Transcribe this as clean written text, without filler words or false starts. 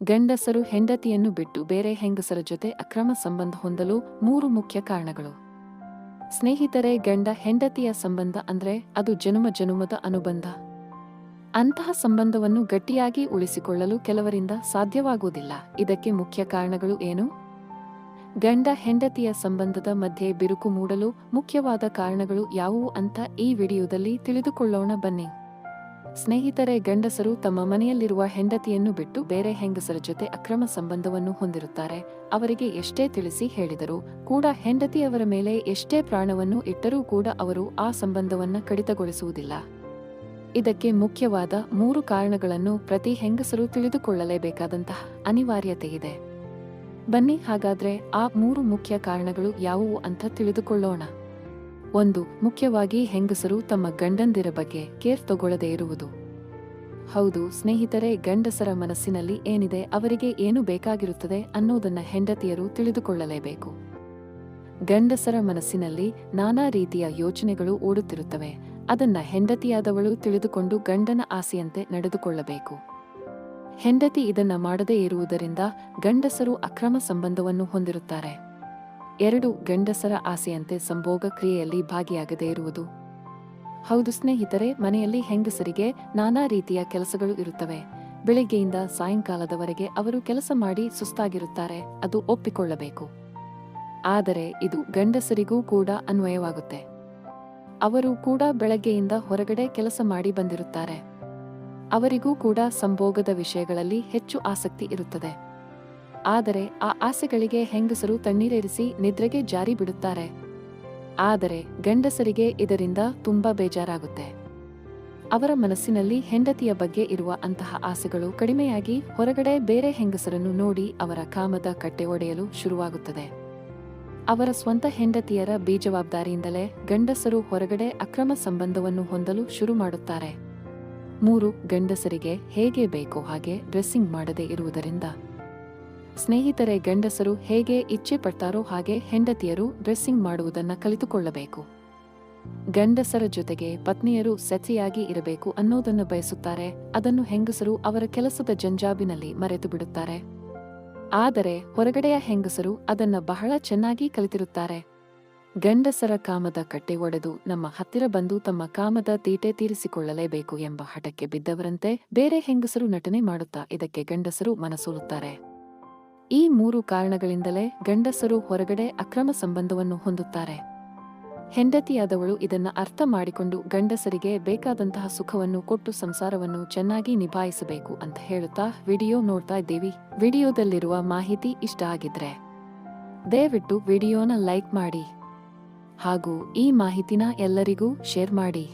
ಗಂಡಸರು ಹೆಂಡತಿಯನ್ನು ಬಿಟ್ಟು ಬೇರೆ ಹೆಂಗಸರ ಜೊತೆ ಅಕ್ರಮ ಸಂಬಂಧ ಹೊಂದಲು 3 ಮುಖ್ಯ ಕಾರಣಗಳು. ಸ್ನೇಹಿತರೆ, ಗಂಡ ಹೆಂಡತಿಯ ಸಂಬಂಧ ಅಂದ್ರೆ ಅದು ಜನುಮದ ಅನುಬಂಧ. ಅಂತಹ ಸಂಬಂಧವನ್ನು ಗಟ್ಟಿಯಾಗಿ ಉಳಿಸಿಕೊಳ್ಳಲು ಕೆಲವರಿಂದ ಸಾಧ್ಯವಾಗುವುದಿಲ್ಲ. ಇದಕ್ಕೆ ಮುಖ್ಯ ಕಾರಣಗಳು ಏನು? ಗಂಡ ಹೆಂಡತಿಯ ಸಂಬಂಧದ ಮಧ್ಯೆ ಬಿರುಕು ಮೂಡಲು ಮುಖ್ಯವಾದ ಕಾರಣಗಳು ಯಾವುವು ಅಂತ ಈ ವಿಡಿಯೋದಲ್ಲಿ ತಿಳಿದುಕೊಳ್ಳೋಣ ಬನ್ನಿ. ಸ್ನೇಹಿತರೆ, ಗಂಡಸರು ತಮ್ಮ ಮನೆಯಲ್ಲಿರುವ ಹೆಂಡತಿಯನ್ನು ಬಿಟ್ಟು ಬೇರೆ ಹೆಂಗಸರ ಜೊತೆ ಅಕ್ರಮ ಸಂಬಂಧವನ್ನು ಹೊಂದಿರುತ್ತಾರೆ. ಅವರಿಗೆ ಎಷ್ಟೇ ತಿಳಿಸಿ ಹೇಳಿದರೂ ಕೂಡ, ಹೆಂಡತಿಯವರ ಮೇಲೆ ಎಷ್ಟೇ ಪ್ರಾಣವನ್ನು ಇಟ್ಟರೂ ಕೂಡ ಅವರು ಆ ಸಂಬಂಧವನ್ನ ಕಡಿತಗೊಳಿಸುವುದಿಲ್ಲ. ಇದಕ್ಕೆ ಮುಖ್ಯವಾದ 3 ಕಾರಣಗಳನ್ನು ಪ್ರತಿ ಹೆಂಗಸರು ತಿಳಿದುಕೊಳ್ಳಲೇಬೇಕಾದಂತಹ ಅನಿವಾರ್ಯತೆ ಇದೆ. ಬನ್ನಿ ಹಾಗಾದ್ರೆ ಆ 3 ಮುಖ್ಯ ಕಾರಣಗಳು ಯಾವುವು ಅಂತ ತಿಳಿದುಕೊಳ್ಳೋಣ. 1. ಮುಖ್ಯವಾಗಿ ಹೆಂಗಸರು ತಮ್ಮ ಗಂಡಂದಿರ ಬಗ್ಗೆ ಕೇರ್ ತಗೊಳ್ಳದೇ ಇರುವುದು. ಹೌದು ಸ್ನೇಹಿತರೆ, ಗಂಡಸರ ಮನಸ್ಸಿನಲ್ಲಿ ಏನಿದೆ, ಅವರಿಗೆ ಏನು ಬೇಕಾಗಿರುತ್ತದೆ ಅನ್ನೋದನ್ನ ಹೆಂಡತಿಯರು ತಿಳಿದುಕೊಳ್ಳಲೇಬೇಕು. ಗಂಡಸರ ಮನಸ್ಸಿನಲ್ಲಿ ನಾನಾ ರೀತಿಯ ಯೋಚನೆಗಳು ಓಡುತ್ತಿರುತ್ತವೆ. ಅದನ್ನ ಹೆಂಡತಿಯಾದವಳು ತಿಳಿದುಕೊಂಡು ಗಂಡನ ಆಸೆಯಂತೆ ನಡೆದುಕೊಳ್ಳಬೇಕು. ಹೆಂಡತಿ ಇದನ್ನ ಮಾಡದೇ ಇರುವುದರಿಂದ ಗಂಡಸರು ಅಕ್ರಮ ಸಂಬಂಧವನ್ನು ಹೊಂದಿರುತ್ತಾರೆ. 2. ಗಂಡಸರ ಆಸೆಯಂತೆ ಸಂಭೋಗ ಕ್ರಿಯೆಯಲ್ಲಿ ಭಾಗಿಯಾಗದೇ ಇರುವುದು. ಹೌದು ಸ್ನೇಹಿತರೆ, ಮನೆಯಲ್ಲಿ ಹೆಂಗಸರಿಗೆ ನಾನಾ ರೀತಿಯ ಕೆಲಸಗಳು ಇರುತ್ತವೆ. ಬೆಳಿಗ್ಗೆಯಿಂದ ಸಾಯಂಕಾಲದವರೆಗೆ ಅವರು ಕೆಲಸ ಮಾಡಿ ಸುಸ್ತಾಗಿರುತ್ತಾರೆ, ಅದು ಒಪ್ಪಿಕೊಳ್ಳಬೇಕು. ಆದರೆ ಇದು ಗಂಡಸರಿಗೂ ಕೂಡ ಅನ್ವಯವಾಗುತ್ತೆ. ಅವರು ಕೂಡ ಬೆಳಗ್ಗೆಯಿಂದ ಹೊರಗಡೆ ಕೆಲಸ ಮಾಡಿ ಬಂದಿರುತ್ತಾರೆ. ಅವರಿಗೂ ಕೂಡ ಸಂಭೋಗದ ವಿಷಯಗಳಲ್ಲಿ ಹೆಚ್ಚು ಆಸಕ್ತಿ ಇರುತ್ತದೆ. ಆದರೆ ಆ ಆಸೆಗಳಿಗೆ ಹೆಂಗಸರು ತಣ್ಣೀರೇರಿಸಿ ನಿದ್ರೆಗೆ ಜಾರಿ ಬಿಡುತ್ತಾರೆ. ಆದರೆ ಗಂಡಸರಿಗೆ ಇದರಿಂದ ತುಂಬಾ ಬೇಜಾರಾಗುತ್ತೆ. ಅವರ ಮನಸ್ಸಿನಲ್ಲಿ ಹೆಂಡತಿಯ ಬಗ್ಗೆ ಇರುವ ಅಂತಹ ಆಸೆಗಳು ಕಡಿಮೆಯಾಗಿ ಹೊರಗಡೆ ಬೇರೆ ಹೆಂಗಸರನ್ನು ನೋಡಿ ಅವರ ಕಾಮದ ಕಟ್ಟೆ ಒಡೆಯಲು ಶುರುವಾಗುತ್ತದೆ. ಅವರ ಸ್ವಂತ ಹೆಂಡತಿಯರ ಬೇಜವಾಬ್ದಾರಿಯಿಂದಲೇ ಗಂಡಸರು ಹೊರಗಡೆ ಅಕ್ರಮ ಸಂಬಂಧವನ್ನು ಹೊಂದಲು ಶುರು ಮಾಡುತ್ತಾರೆ. 3. ಗಂಡಸರಿಗೆ ಹೇಗೆ ಬೇಕೋ ಹಾಗೆ ಡ್ರೆಸ್ಸಿಂಗ್ ಮಾಡದೇ ಇರುವುದರಿಂದ. ಸ್ನೇಹಿತರೆ, ಗಂಡಸರು ಹೇಗೆ ಇಚ್ಛೆ ಪಡ್ತಾರೋ ಹಾಗೆ ಹೆಂಡತಿಯರು ಡ್ರೆಸ್ಸಿಂಗ್ ಮಾಡುವುದನ್ನ ಕಲಿತುಕೊಳ್ಳಬೇಕು. ಗಂಡಸರ ಜೊತೆಗೆ ಪತ್ನಿಯರು ಸೆಕ್ಸಿಯಾಗಿ ಇರಬೇಕು ಅನ್ನೋದನ್ನು ಬಯಸುತ್ತಾರೆ. ಅದನ್ನು ಹೆಂಗಸರು ಅವರ ಕೆಲಸದ ಜಂಜಾಬಿನಲ್ಲಿ ಮರೆತು ಬಿಡುತ್ತಾರೆ. ಆದರೆ ಹೊರಗಡೆಯ ಹೆಂಗಸರು ಅದನ್ನ ಬಹಳ ಚೆನ್ನಾಗಿ ಕಲಿತಿರುತ್ತಾರೆ. ಗಂಡಸರ ಕಾಮದ ಕಟ್ಟೆ ಒಡೆದು ನಮ್ಮ ಹತ್ತಿರ ಬಂದು ತಮ್ಮ ಕಾಮದ ತೀಟೆ ತೀರಿಸಿಕೊಳ್ಳಲೇಬೇಕು ಎಂಬ ಹಠಕ್ಕೆ ಬಿದ್ದವರಂತೆ ಬೇರೆ ಹೆಂಗಸರು ನಟನೆ ಮಾಡುತ್ತಾ ಇದಕ್ಕೆ ಗಂಡಸರು ಮನಸೋಲುತ್ತಾರೆ. ಈ 3 ಕಾರಣಗಳಿಂದಲೇ ಗಂಡಸರು ಹೊರಗಡೆ ಅಕ್ರಮ ಸಂಬಂಧವನ್ನು ಹೊಂದುತ್ತಾರೆ. ಹೆಂಡತಿಯಾದವಳು ಇದನ್ನ ಅರ್ಥ ಮಾಡಿಕೊಂಡು ಗಂಡಸರಿಗೆ ಬೇಕಾದಂತಹ ಸುಖವನ್ನು ಕೊಟ್ಟು ಸಂಸಾರವನ್ನು ಚೆನ್ನಾಗಿ ನಿಭಾಯಿಸಬೇಕು ಅಂತ ಹೇಳುತ್ತಾ ವಿಡಿಯೋ ನೋಡ್ತಾ ಇದ್ದೀವಿ. ವಿಡಿಯೋದಲ್ಲಿರುವ ಮಾಹಿತಿ ಇಷ್ಟ ಆಗಿದ್ರೆ ದಯವಿಟ್ಟು ವಿಡಿಯೋನ ಲೈಕ್ ಮಾಡಿ ಹಾಗೂ ಈ ಮಾಹಿತಿನ ಎಲ್ಲರಿಗೂ ಶೇರ್ ಮಾಡಿ.